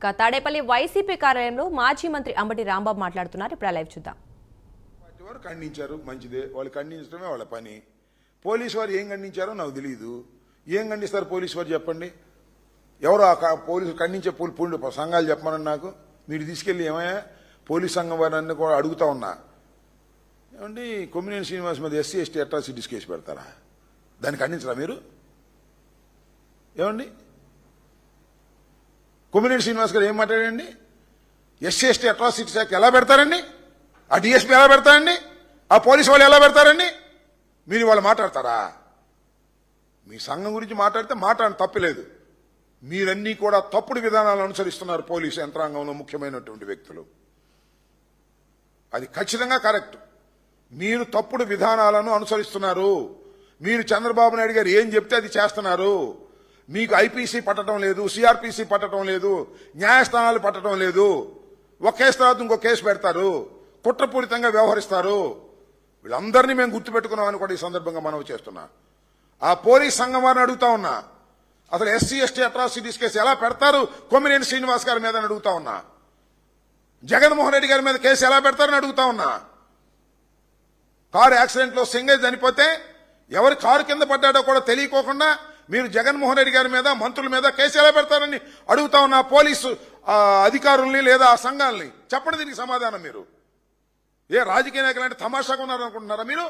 ఇక తాడేపల్లి వైసీపీ కార్యాలయంలో మాజీ మంత్రి అంబటి రాంబాబు మాట్లాడుతున్నారు. ఇప్పుడు లైవ్ చూద్దాం. వారు ఖండించారు, మంచిదే, వాళ్ళు ఖండించడమే వాళ్ళ పని. పోలీసు వారు ఏం ఖండించారో నాకు తెలియదు. ఏం ఖండిస్తారు పోలీసు వారు చెప్పండి? ఎవరు ఆ పోలీసు ఖండించే సంఘాలు చెప్పమని నాకు మీరు తీసుకెళ్లి ఏమయ్యా పోలీస్ సంఘం వారిని కూడా అడుగుతా ఉన్నా. ఏమండి కొమ్మినేని శ్రీనివాస్ మీద ఎస్సీ ఎస్టీ అట్రాసిటీస్ కేసు పెడతారా? దాన్ని ఖండించరా మీరు? ఏమండి కొమ్మినేని శ్రీనివాస్ గారు ఏం మాట్లాడండి? ఎస్సీ ఎస్టీ అట్రాసిటీస్ యాక్ట్ ఎలా పెడతారండి? ఆ డిఎస్పీ ఎలా పెడతారండి? ఆ పోలీసు వాళ్ళు ఎలా పెడతారండి? మీరు వాళ్ళు మాట్లాడతారా? మీ సంఘం గురించి మాట్లాడితే మాట్లాడడం తప్పలేదు. మీరన్నీ కూడా తప్పుడు విధానాలు అనుసరిస్తున్నారు. పోలీసు యంత్రాంగంలో ముఖ్యమైనటువంటి వ్యక్తులు, అది ఖచ్చితంగా కరెక్ట్. మీరు తప్పుడు విధానాలను అనుసరిస్తున్నారు. మీరు చంద్రబాబు నాయుడు గారు ఏం చెప్తే అది చేస్తున్నారు. మీకు ఐపీసీ పట్టడం లేదు, సిఆర్పీసీ పట్టడం లేదు, న్యాయస్థానాలు పట్టడం లేదు. ఒక కేసు తర్వాత ఇంకో కేసు పెడతారు, కుట్రపూరితంగా వ్యవహరిస్తారు. వీళ్ళందరినీ మేము గుర్తుపెట్టుకున్నామని కూడా ఈ సందర్భంగా మనవి చేస్తున్నా. ఆ పోలీస్ సంఘం వారిని అడుగుతా ఉన్నా, అసలు ఎస్సీ ఎస్టీ అట్రాసిటీస్ కేసు ఎలా పెడతారు కొమ్మినేని శ్రీనివాస్ గారి మీద అడుగుతా ఉన్నా. జగన్మోహన్ రెడ్డి గారి మీద కేసు ఎలా పెడతారని అడుగుతా ఉన్నా. కారు యాక్సిడెంట్ లో సింగేజ్ చనిపోతే ఎవరి కారు కింద పడ్డాడో కూడా తెలియకోకుండా మీరు జగన్మోహన్ రెడ్డి గారి మీద, మంత్రుల మీద కేసు ఎలా పెడతారని అడుగుతా ఉన్నా. పోలీసు అధికారుల్ని లేదా ఆ సంఘాలని చెప్పండి దీనికి సమాధానం. మీరు ఏ రాజకీయ నాయకులు అంటే తమాషాగా ఉన్నారనుకుంటున్నారా మీరు?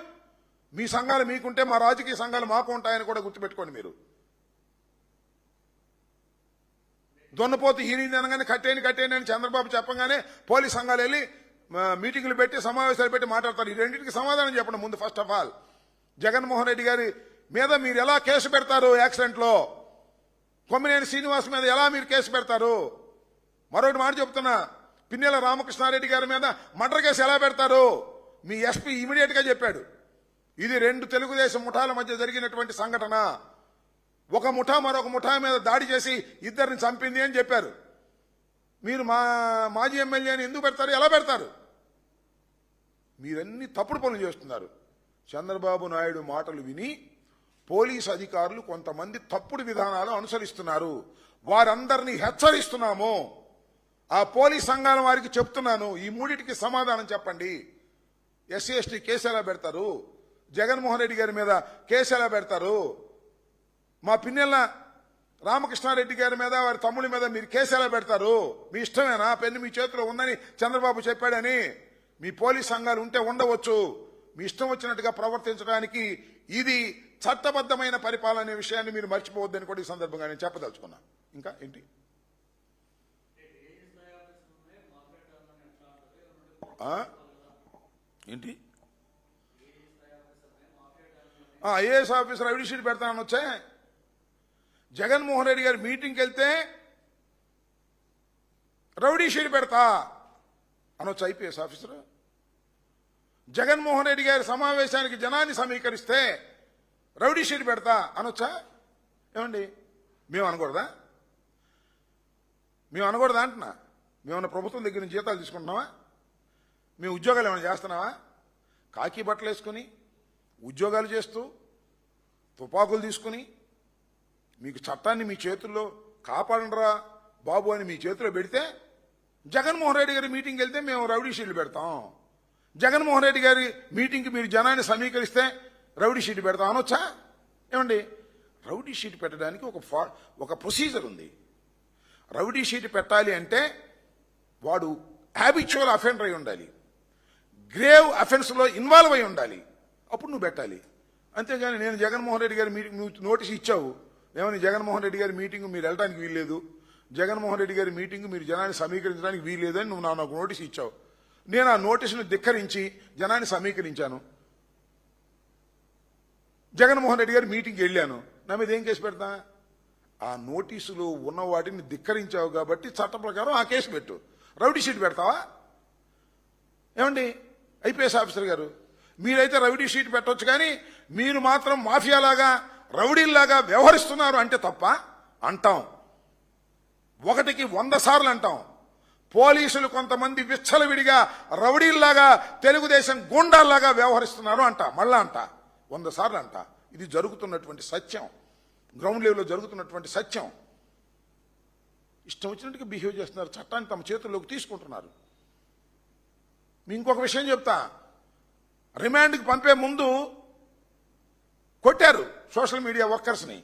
మీ సంఘాలు మీకుంటే మా రాజకీయ సంఘాలు మాకు ఉంటాయని కూడా గుర్తుపెట్టుకోండి. మీరు దొన్నపోతు హీనింది అనగానే కట్టేయండి అని చంద్రబాబు చెప్పగానే పోలీస్ సంఘాలు వెళ్ళి మీటింగులు పెట్టి సమావేశాలు పెట్టి మాట్లాడతారు. ఈ రెండింటికి సమాధానం చెప్పండి ముందు. First of all Jaganmohan Reddy గారి మీద మీరు ఎలా కేసు పెడతారు? యాక్సిడెంట్ లో కొమ్మినేని శ్రీనివాస్ మీద ఎలా మీరు కేసు పెడతారు? మరొకటి మాట చెప్తున్నా, పిన్నెల రామకృష్ణారెడ్డి గారి మీద మర్డర్ కేసు ఎలా పెడతారు? మీ ఎస్పీ ఇమీడియట్ గా చెప్పాడు, ఇది 2 తెలుగుదేశం ముఠాల మధ్య జరిగినటువంటి సంఘటన. ఒక ముఠా మరొక ముఠా మీద దాడి చేసి ఇద్దరిని చంపింది అని చెప్పారు. మీరు మాజీ ఎమ్మెల్యేని ఎందుకు పెడతారు? ఎలా పెడతారు? మీరన్నీ తప్పుడు పనులు చేస్తున్నారు. చంద్రబాబు నాయుడు మాటలు విని పోలీసు అధికారులు కొంతమంది తప్పుడు విధానాలు అనుసరిస్తున్నారు. వారందరినీ హెచ్చరిస్తున్నాము. ఆ పోలీస్ సంఘాల వారికి చెప్తున్నాను, ఈ మూడింటికి సమాధానం చెప్పండి. ఎస్సీ ఎస్టీ కేసు ఎలా పెడతారు? జగన్మోహన్ రెడ్డి గారి మీద కేసు ఎలా పెడతారు? మా పిన్నెల రామకృష్ణారెడ్డి గారి మీద, వారి తమ్ముడి మీద మీరు కేసు ఎలా పెడతారు? మీ ఇష్టమేనా? పెన్ను మీ చేతిలో ఉందని చంద్రబాబు చెప్పాడని మీ పోలీస్ సంఘాలు ఉంటే ఉండవచ్చు. మీ ఇష్టం వచ్చినట్టుగా ప్రవర్తించడానికి ఇది చట్టబద్ధమైన పరిపాలన అనే విషయాన్ని మీరు మర్చిపోవద్దని కూడా ఈ సందర్భంగా నేను చెప్పదలుచుకున్నా. ఇంకా ఏంటి? ఏంటి ఐఏఎస్ ఆఫీసర్ ఐడి షీట్ పెడతానని వచ్చే జగన్మోహన్ రెడ్డి గారి మీటింగ్కి వెళ్తే రౌడీ షీట్ పెడతా అనొచ్చు ఐపీఎస్ ఆఫీసర్. జగన్మోహన్ రెడ్డి గారి సమావేశానికి జనాన్ని సమీకరిస్తే రౌడీ షీట్ పెడతా అనొచ్చా? ఏమండి మేము అనకూడదా? అంటున్నా. మేమన్నా ప్రభుత్వం దగ్గర నుంచి జీతాలు తీసుకుంటున్నావా? మేము ఉద్యోగాలు ఏమైనా చేస్తున్నావా? కాకి బట్టలు వేసుకుని ఉద్యోగాలు చేస్తూ తుపాకులు తీసుకుని మీకు చట్టాన్ని మీ చేతుల్లో కాపాడండిరా బాబు అని మీ చేతిలో పెడితే జగన్మోహన్ రెడ్డి గారి మీటింగ్కి వెళ్తే మేము రౌడీ షీట్లు పెడతాం. జగన్మోహన్ రెడ్డి గారి మీటింగ్కి మీరు జనాన్ని సమీకరిస్తే రౌడీ షీట్ పెడతాం అనొచ్చా? ఏమండి రౌడీ షీట్ పెట్టడానికి ఒక ప్రొసీజర్ ఉంది. రౌడీ షీట్ పెట్టాలి అంటే వాడు హ్యాబిచువల్ అఫెండర్ అయి ఉండాలి, గ్రేవ్ అఫెన్స్ లో ఇన్వాల్వ్ అయి ఉండాలి, అప్పుడు నువ్వు పెట్టాలి. అంతేగాని నేను జగన్మోహన్ రెడ్డి గారి మీటింగ్ నువ్వు నోటీస్ ఇచ్చావు, ఏమని జగన్మోహన్ రెడ్డి గారి మీటింగ్ మీరు వెళ్ళడానికి వీల్లేదు, జగన్మోహన్ రెడ్డి గారి మీటింగ్ మీరు జనాన్ని సమీకరించడానికి వీల్లేదు అని నువ్వు నాకు నోటీస్ ఇచ్చావు. నేను ఆ నోటీసును ధిక్కరించి జనాన్ని సమీకరించాను. జగన్మోహన్ రెడ్డి గారి మీటింగ్కి వెళ్ళాను. నా మీద ఏం కేసు పెడతా? ఆ నోటీసులో ఉన్న వాటిని ధిక్కరించావు కాబట్టి చట్ట ప్రకారం ఆ కేసు పెట్టు. రౌడీ షీట్ పెడతావా? ఏమండి ఐపీఎస్ ఆఫీసర్ గారు, మీరైతే రౌడీ షీట్ పెట్టవచ్చు, కానీ మీరు మాత్రం మాఫియాలాగా రౌడీల్లాగా వ్యవహరిస్తున్నారు అంటే తప్ప అంటాం. 1కి 100 సార్లు అంటాం. పోలీసులు కొంతమంది విచ్చలవిడిగా రౌడీల్లాగా తెలుగుదేశం గూండాల్లాగా వ్యవహరిస్తున్నారు అంట. మళ్ళా అంట 100 సార్లు అంట. ఇది జరుగుతున్నటువంటి సత్యం, గ్రౌండ్ లెవెల్లో జరుగుతున్నటువంటి సత్యం. ఇష్టం వచ్చినట్టుగా బిహేవ్ చేస్తున్నారు, చట్టాన్ని తమ చేతుల్లోకి తీసుకుంటున్నారు. మీ ఇంకొక విషయం చెప్తా, రిమాండ్కి పంపే ముందు కొట్టారు సోషల్ మీడియా వర్కర్స్ని,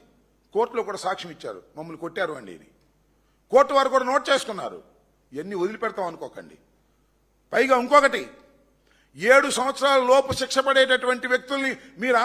కోర్టులో కూడా సాక్ష్యం ఇచ్చారు, మమ్మల్ని కొట్టారు అండి అని. కోర్టు వారు కూడా నోట్ చేసుకున్నారు. ఇవన్నీ వదిలిపెడతాం అనుకోకండి. పైగా ఇంకొకటి, 7 సంవత్సరాల లోపు శిక్ష పడేటటువంటి వ్యక్తుల్ని మీరు